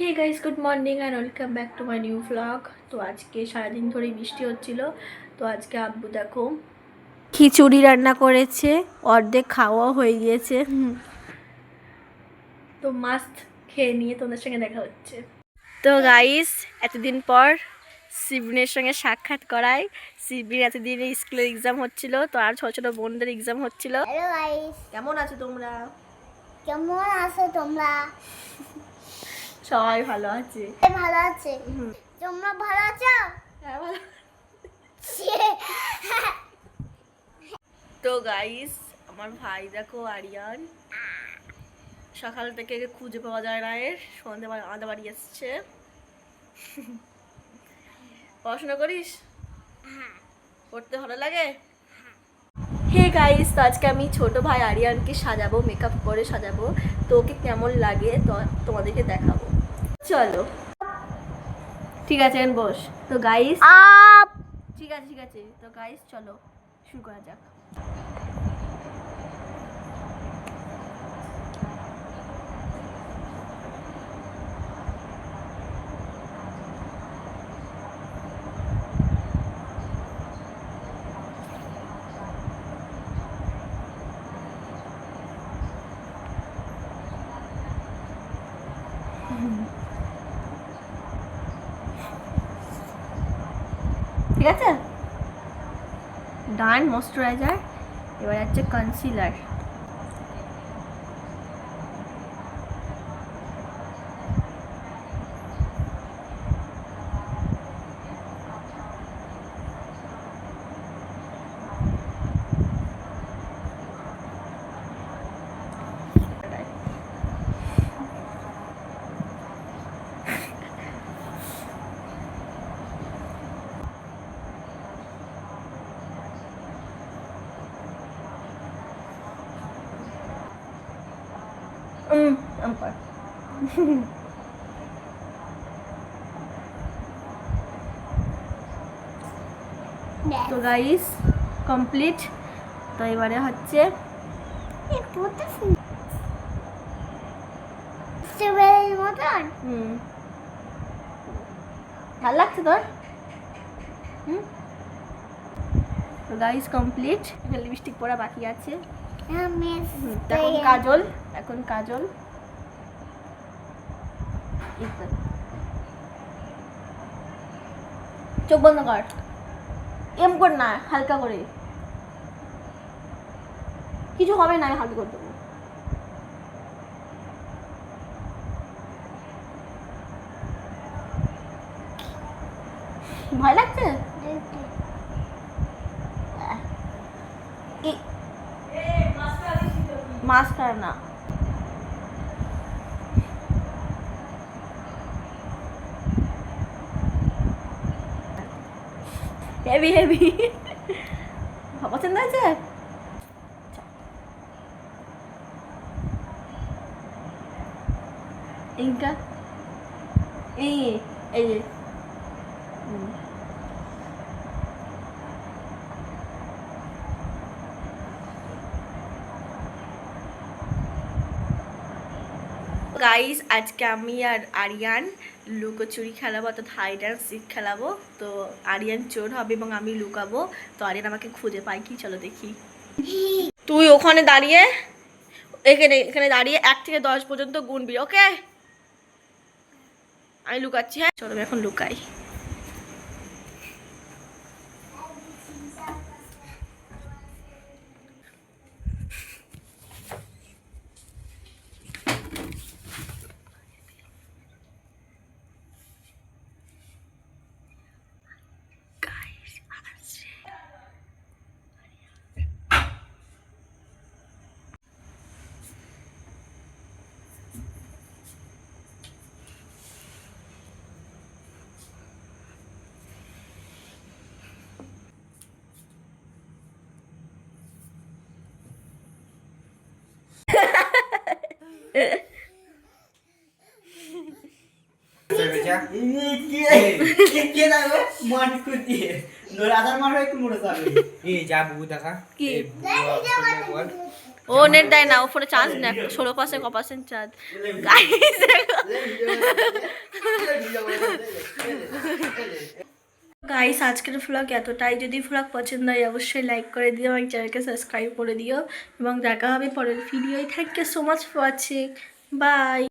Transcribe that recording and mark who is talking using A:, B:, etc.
A: Hey guys, good morning and welcome back to my new vlog. তো আজকে সারাদিন ধরেই বৃষ্টি হচ্ছিল। তো আজকে আব্বু দেখো খিচুড়ি রান্না করেছে, অর্ধেক খাওয়া হয়ে গিয়েছে। তো মাস্ট খেয়ে নিয়ে তোমাদের সঙ্গে দেখা হচ্ছে। তো গাইস, এতদিন পর শিবনের সঙ্গে সাক্ষাৎ করায়। শিবনের এতদিন স্কুলের এক্সাম হচ্ছিল, তো আর ছোট ছোট বোনদের এক্সাম হচ্ছিল।
B: হ্যালো গাইস,
A: কেমন আছো তোমরা?
B: কেমন আছো তোমরা?
A: সবাই ভালো আছে।
B: ভালো আছে। তোমরা ভালো আছো?
A: হ্যাঁ, ভালো। তো গাইস, আমার ভাই দেখো আরিয়ান সকাল থেকে খুঁজে পাওয়া যায় না, এর সন্ধ্যেবেলা আমাদের বাড়ি এসছে। পড়াশোনা করিস? পড়তে ভালো লাগে? হে গাইস, তো আজকে আমি ছোট ভাই আরিয়ানকে সাজাবো, মেকআপ করে সাজাবো। তো ওকে কেমন লাগে তো তোমাদেরকে দেখাবো, চলো। ঠিক আছে, বস। তো গাইস, ঠিক আছে ঠিক আছে, তো গাইস চলো শুরু করা যাক। ঠিক আছে, ডান ময়শ্চারাইজার। এবার হচ্ছে কনসিলার। আম্পার। তো গাইস কমপ্লিট। তো এবারে হচ্ছে ভালো লাগছে তোর? তো গাইস কমপ্লিট। লিপস্টিক পরা বাকি আছে। এখন কাজল, এখন কাজল। চোখ বন্ধ কর, এম কর না, হালকা করে। কিছু হবে না, আমি হালকা করে দেবো। ভয় লাগছে? মাস্কারা না, হেভি হেভি। পছন্দ হয়েছে? ইনকা এই এই যে গাইস, আজকে আমি আর আরিয়ান লুকোচুরি খেলাবো, অর্থাৎ হাইড অ্যান্ড সিক খেলাবো। তো আরিয়ান চোর হবে এবং আমি লুকাবো। তো আরিয়ান আমাকে খুঁজে পাই কি, চলো দেখি। তুই ওখানে দাঁড়িয়ে, এখানে এখানে দাঁড়িয়ে 1 থেকে 10 পর্যন্ত গুনবি, ওকে? আমি লুকাচ্ছি, হ্যাঁ চলো আমি এখন লুকাই। ও নেট দেয় না, ও ফোনে চার্জ না, 16% চার্জ। গাইস গাইস আজকের ভ্লগ এতটাই। যদি ভ্লগ পছন্দ হয় অবশ্যই লাইক করে দিও, আমার চ্যানেলকে সাবস্ক্রাইব করে দিও এবং দেখা হবে পরের ভিডিওয়। Thank you so much for watching, by.